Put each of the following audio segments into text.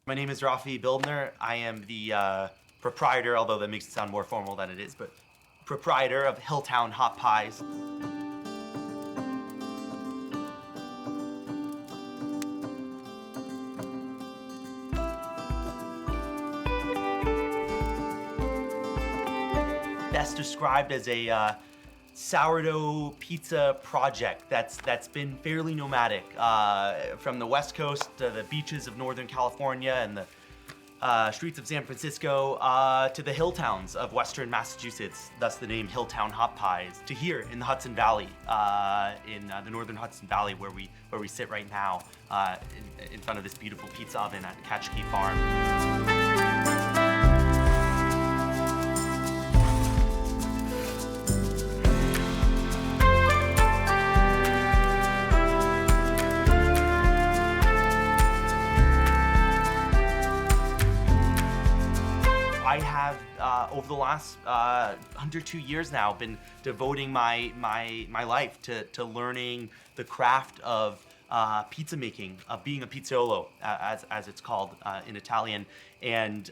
My name is Rafi Bildner. I am the proprietor, although that makes it sound more formal than it is, but proprietor of Hilltown Hot Pies. Best described as a sourdough pizza project that's been fairly nomadic, from the West Coast to the beaches of Northern California and the streets of San Francisco, to the Hilltowns of Western Massachusetts, thus the name Hilltown Hot Pies, to here in the Hudson Valley, in the northern Hudson Valley where we sit right now, in front of this beautiful pizza oven at Katchkie Farm. I have, over the last under 2 years now, been devoting my life to learning the craft of pizza making, being a pizzaiolo, as it's called in Italian, and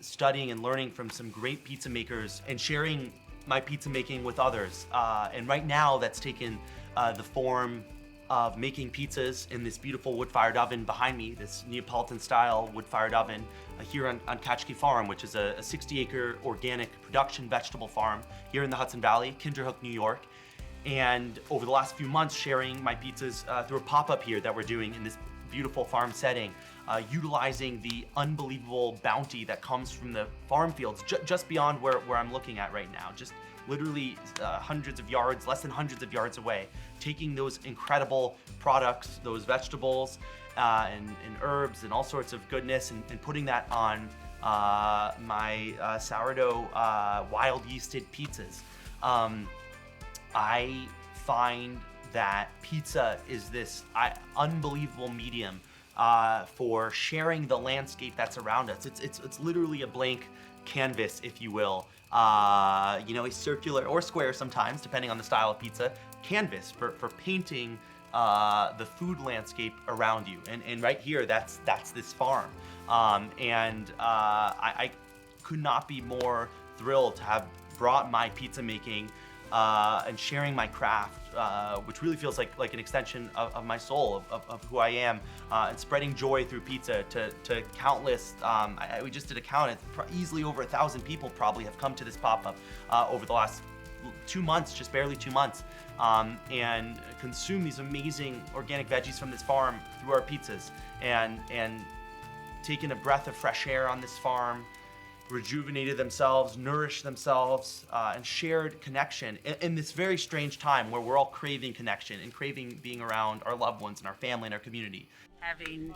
studying and learning from some great pizza makers and sharing my pizza making with others. And right now that's taken the form of making pizzas in this beautiful wood-fired oven behind me, this Neapolitan-style wood-fired oven here on Katchkie Farm, which is a 60-acre organic production vegetable farm here in the Hudson Valley, Kinderhook, New York. And over the last few months, sharing my pizzas through a pop-up here that we're doing in this beautiful farm setting, utilizing the unbelievable bounty that comes from the farm fields just beyond where I'm looking at right now, just literally hundreds of yards, less than hundreds of yards away, taking those incredible products, those vegetables and herbs and all sorts of goodness, and putting that on my sourdough wild yeasted pizzas. I find that pizza is this unbelievable medium for sharing the landscape that's around us. It's literally a blank canvas, if you will. A circular or square sometimes, depending on the style of pizza, canvas for painting the food landscape around you. And right here, that's this farm. I could not be more thrilled to have brought my pizza making and sharing my craft, which really feels like an extension of my soul, of who I am, and spreading joy through pizza to countless, we just did a count, easily over 1,000 people probably have come to this pop-up over the last 2 months, just barely 2 months, and consume these amazing organic veggies from this farm through our pizzas, and taken a breath of fresh air on this farm, rejuvenated themselves, nourished themselves, and shared connection in this very strange time where we're all craving connection and craving being around our loved ones and our family and our community. Having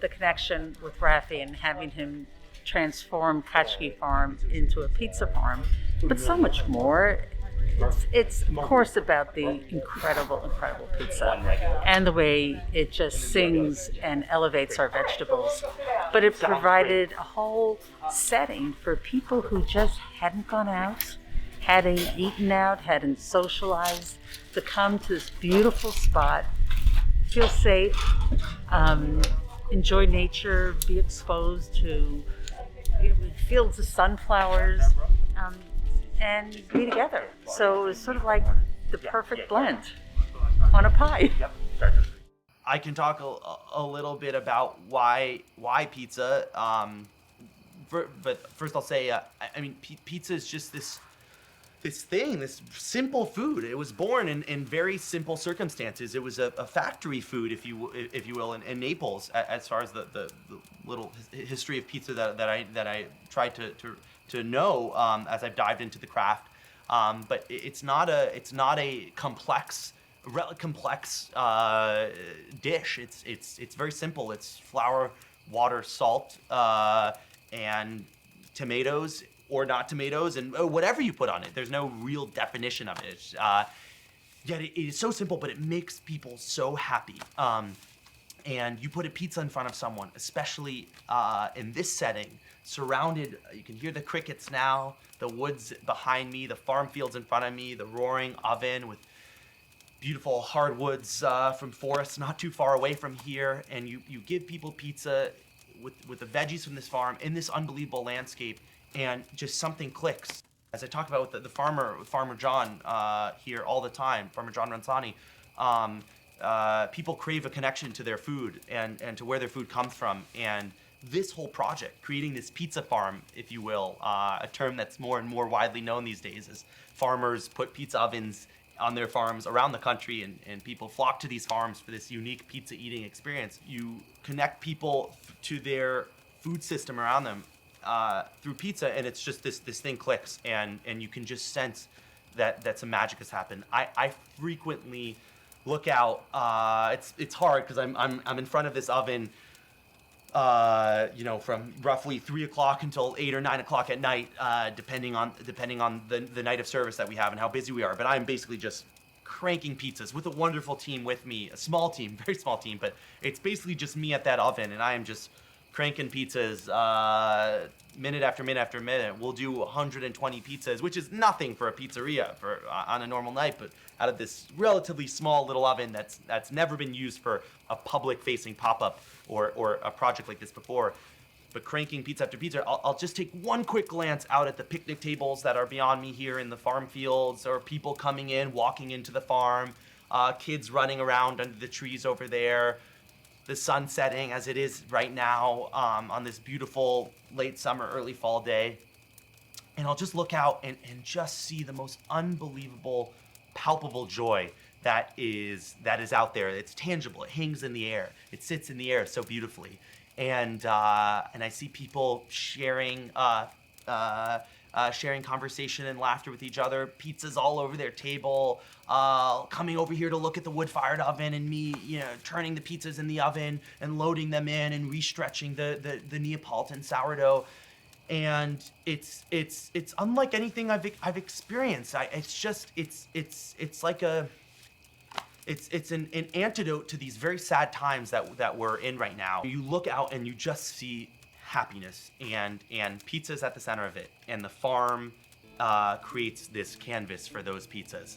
the connection with Rafi and having him transform Katchkie Farm into a pizza farm, but so much more. It's of course about the incredible pizza and the way it just sings and elevates our vegetables. But it provided a whole setting for people who just hadn't gone out, hadn't eaten out, hadn't socialized, to come to this beautiful spot, feel safe, enjoy nature, be exposed to fields of sunflowers, and be together. So it was sort of like the perfect blend on a pie. I can talk a little bit about why pizza, but first I'll say, pizza is just this thing, this simple food. It was born in very simple circumstances. It was a factory food, if you will, in Naples, as far as the little history of pizza that I tried to know as I've dived into the craft. But it's not a complex dish. It's very simple. It's flour, water, salt, and tomatoes or not tomatoes, and whatever you put on it. There's no real definition of it. Yet it is so simple, but it makes people so happy. And you put a pizza in front of someone, especially in this setting, surrounded, you can hear the crickets now, the woods behind me, the farm fields in front of me, the roaring oven with beautiful hardwoods from forests not too far away from here, and you give people pizza with the veggies from this farm in this unbelievable landscape, and just something clicks. As I talk about with the Farmer John here all the time, Farmer John Ransani, people crave a connection to their food and to where their food comes from. And this whole project, creating this pizza farm, if you will, a term that's more and more widely known these days, as farmers put pizza ovens on their farms around the country, and people flock to these farms for this unique pizza eating experience. You connect people to their food system around them through pizza, and it's just this thing clicks, and you can just sense that some magic has happened. I frequently look out. It's hard because I'm in front of this oven, from roughly 3 o'clock until 8 or 9 o'clock at night, depending on the night of service that we have and how busy we are. But I'm basically just cranking pizzas with a wonderful team with me, a small team, very small team, but it's basically just me at that oven, and I am just cranking pizzas minute after minute after minute. We'll do 120 pizzas, which is nothing for a pizzeria on a normal night, but out of this relatively small little oven that's never been used for a public-facing pop-up or a project like this before. But cranking pizza after pizza, I'll just take one quick glance out at the picnic tables that are beyond me here in the farm fields, or people coming in, walking into the farm, kids running around under the trees over there, the sun setting as it is right now on this beautiful late summer, early fall day. And I'll just look out and just see the most unbelievable, palpable joy that is out there. It's tangible. It hangs in the air. It sits in the air so beautifully. And I see people sharing conversation and laughter with each other, pizzas all over their table, coming over here to look at the wood-fired oven, and me, turning the pizzas in the oven and loading them in and re-stretching the Neapolitan sourdough. And it's unlike anything I've experienced. It's an antidote to these very sad times that we're in right now. You look out and you just see happiness, and pizza's at the center of it, and the farm creates this canvas for those pizzas.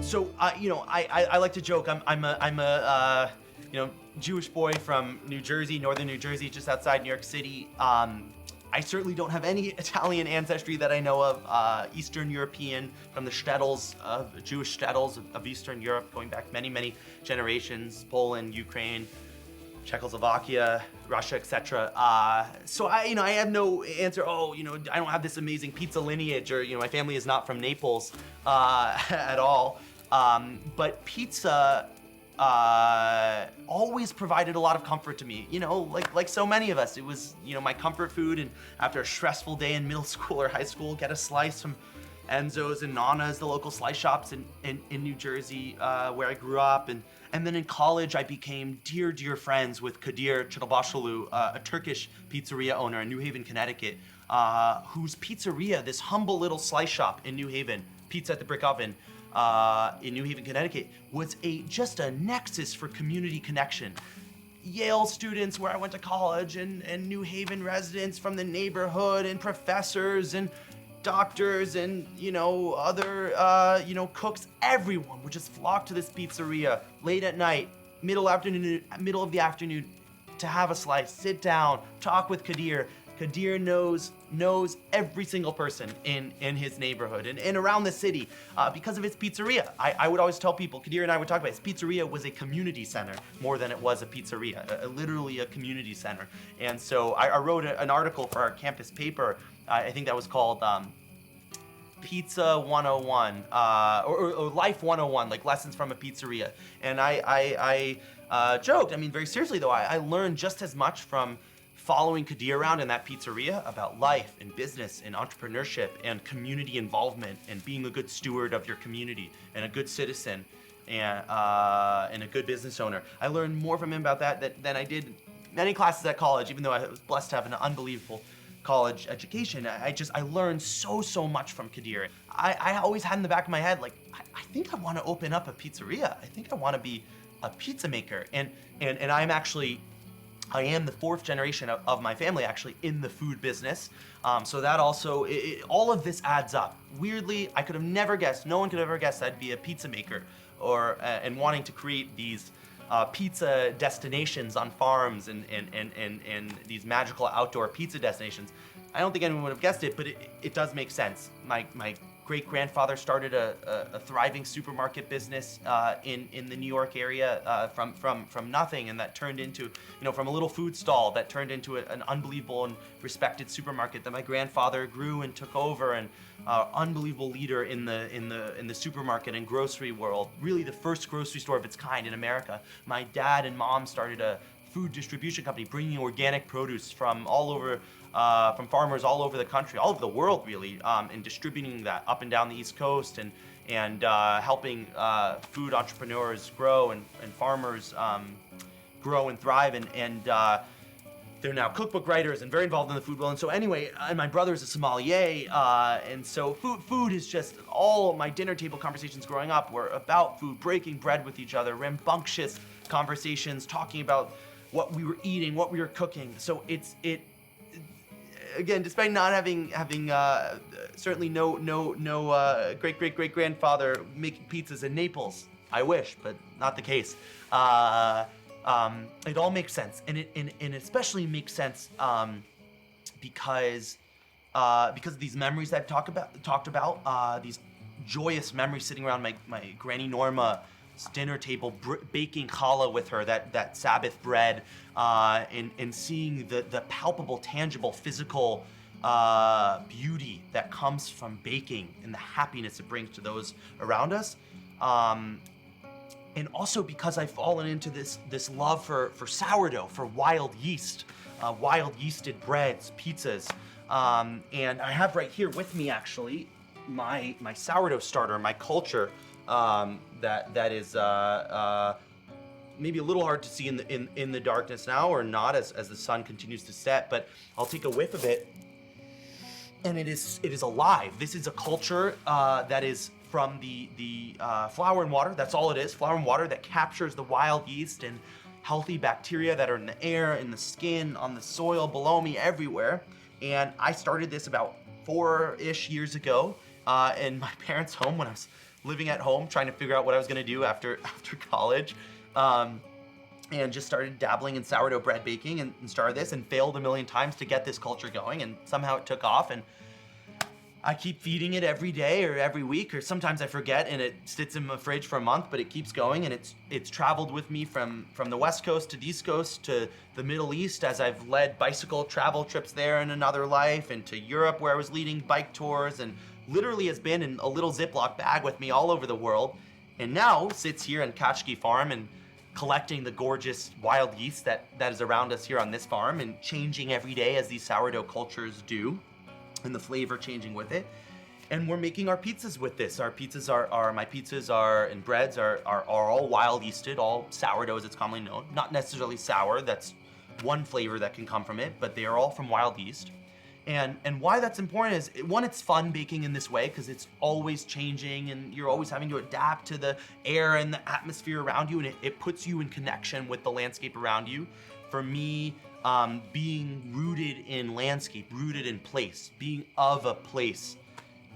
So I like to joke. I'm a Jewish boy from New Jersey, northern New Jersey, just outside New York City. I certainly don't have any Italian ancestry that I know of. Eastern European, from the shtetls of Jewish shtetls of Eastern Europe, going back many generations. Poland, Ukraine, Czechoslovakia, Russia, etc. So I have no answer. I don't have this amazing pizza lineage, or my family is not from Naples at all. But pizza always provided a lot of comfort to me. Like so many of us, it was my comfort food. And after a stressful day in middle school or high school, get a slice from Enzo's and Nana's, the local slice shops in New Jersey, where I grew up. And then in college, I became dear friends with Kadir Çatalbaşoğlu, a Turkish pizzeria owner in New Haven, Connecticut, whose pizzeria, this humble little slice shop in New Haven, Pizza at the Brick Oven, in New Haven, Connecticut, was just a nexus for community connection. Yale students where I went to college, and New Haven residents from the neighborhood, and professors and doctors and other cooks, everyone would just flock to this pizzeria late at night, middle of the afternoon, to have a slice, sit down, talk with Kadir. Kadir knows every single person in his neighborhood and around the city because of his pizzeria. I would always tell people, Kadir and I would talk about his pizzeria was a community center more than it was a pizzeria, literally a community center. And so I wrote an article for our campus paper. I think that was called Pizza 101 or Life 101, like lessons from a pizzeria. And I joked, very seriously though, I learned just as much from following Kadir around in that pizzeria about life and business and entrepreneurship and community involvement and being a good steward of your community and a good citizen and a good business owner. I learned more from him about that than I did many classes at college, even though I was blessed to have an unbelievable college education. I learned so much from Kadir. I always had in the back of my head, like, I think I want to open up a pizzeria. I think I want to be a pizza maker. And I am the fourth generation of my family actually in the food business. So that also, all of this adds up. Weirdly, I could have never guessed, no one could have ever guessed I'd be a pizza maker or and wanting to create these pizza destinations on farms and these magical outdoor pizza destinations. I don't think anyone would have guessed it, but it does make sense. My great-grandfather started a thriving supermarket business in the New York area from nothing, and that turned into, from a little food stall that turned into an unbelievable and respected supermarket that my grandfather grew and took over, and unbelievable leader in the supermarket and grocery world. Really the first grocery store of its kind in America. My dad and mom started a food distribution company bringing organic produce from all over from farmers all over the country, all over the world really, and distributing that up and down the East Coast and helping food entrepreneurs grow and farmers grow and thrive, and they're now cookbook writers and very involved in the food world. And so anyway, and my brother's a sommelier, and so food is just all my dinner table conversations growing up were about food, breaking bread with each other, rambunctious conversations, talking about what we were eating, what we were cooking. So again, despite not having certainly no great grandfather making pizzas in Naples, I wish, but not the case. It all makes sense, and it especially makes sense because of these memories that I've talked about, these joyous memories sitting around my Granny Norma's dinner table, baking challah with her, that Sabbath bread, and seeing the palpable, tangible, physical beauty that comes from baking and the happiness it brings to those around us. And also because I've fallen into this love for sourdough, for wild yeast, wild yeasted breads, pizzas. And I have right here with me actually my sourdough starter, my culture, that is maybe a little hard to see in the darkness now, or not as the sun continues to set, but I'll take a whiff of it. And it is alive. This is a culture that is from the flour and water. That's all it is, flour and water that captures the wild yeast and healthy bacteria that are in the air, in the skin, on the soil below me, everywhere. And I started this about 4-ish years ago in my parents' home when I was living at home, trying to figure out what I was gonna do after college. And just started dabbling in sourdough bread baking and started this, and failed a million times to get this culture going, and somehow it took off, and I keep feeding it every day or every week, or sometimes I forget and it sits in my fridge for a month, but it keeps going, and it's traveled with me from the West Coast to the East Coast to the Middle East as I've led bicycle travel trips there in another life, and to Europe where I was leading bike tours, and literally has been in a little Ziploc bag with me all over the world, and now sits here in Katchkie Farm and collecting the gorgeous wild yeast that is around us here on this farm, and changing every day as these sourdough cultures do, and the flavor changing with it. And we're making our pizzas with this. Our pizzas my pizzas are, and breads are all wild yeasted, all sourdough as it's commonly known. Not necessarily sour, that's one flavor that can come from it, but they are all from wild yeast. And why that's important is, one, it's fun baking in this way because it's always changing and you're always having to adapt to the air and the atmosphere around you, and it puts you in connection with the landscape around you. For me, being rooted in landscape, rooted in place, being of a place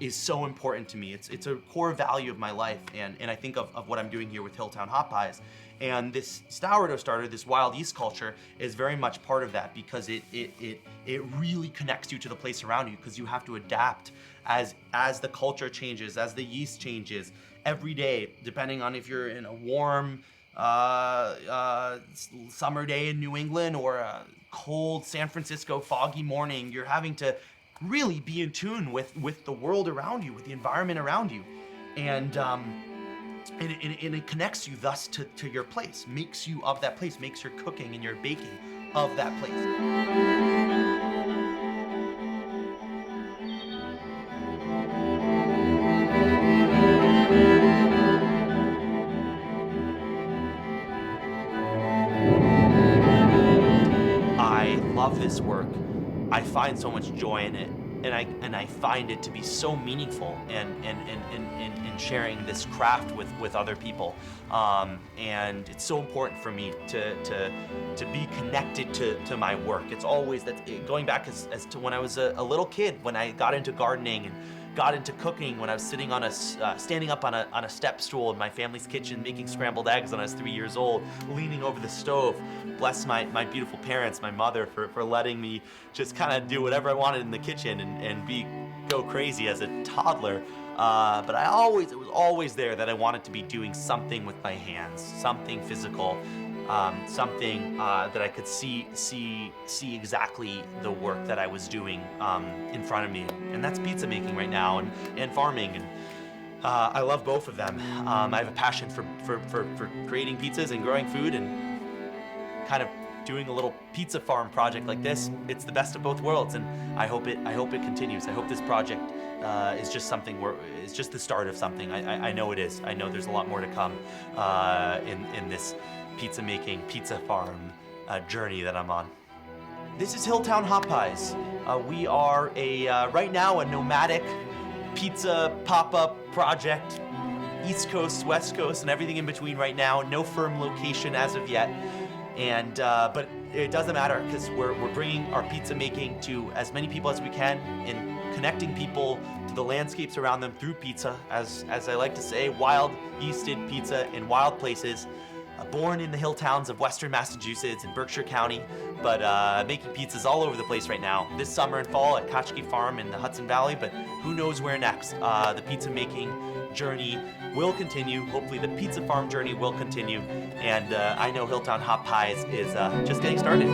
is so important to me. It's a core value of my life, and I think of what I'm doing here with Hilltown Hot Pies. And this sourdough starter, this wild yeast culture, is very much part of that, because it really connects you to the place around you, because you have to adapt as the culture changes, as the yeast changes every day, depending on if you're in a warm summer day in New England or a cold San Francisco foggy morning. You're having to really be in tune with the world around you, with the environment around you, and it connects you thus to your place, makes you of that place, makes your cooking and your baking of that place. this work, I find so much joy in it, and I find it to be so meaningful, and sharing this craft with other people, and it's so important for me to be connected to my work. It's always going back as to when I was a little kid, when I got into gardening and got into cooking, when I was sitting on standing up on a step stool in my family's kitchen making scrambled eggs when I was 3 years old, leaning over the stove. Bless my beautiful parents, my mother, for letting me just kind of do whatever I wanted in the kitchen and go crazy as a toddler. But it was always there that I wanted to be doing something with my hands, something physical, something that I could see exactly the work that I was doing in front of me, and that's pizza making right now, and farming, and I love both of them. I have a passion for creating pizzas and growing food, and kind of doing a little pizza farm project like this. It's the best of both worlds, and I hope it continues. I hope this project is just something it's just the start of something. I know it is. I know there's a lot more to come in this pizza making, pizza farm journey that I'm on. This is Hilltown Hot Pies. We are right now a nomadic pizza pop-up project, East Coast, West Coast, and everything in between right now. No firm location as of yet. And but it doesn't matter, because we're bringing our pizza making to as many people as we can, and connecting people to the landscapes around them through pizza, as I like to say, wild yeasted pizza in wild places. Born in the hill towns of Western Massachusetts and Berkshire County, but making pizzas all over the place right now. This summer and fall at Katchkie Farm in the Hudson Valley, but who knows where next. The pizza making journey will continue. Hopefully the pizza farm journey will continue, and I know Hilltown Hot Pies is just getting started.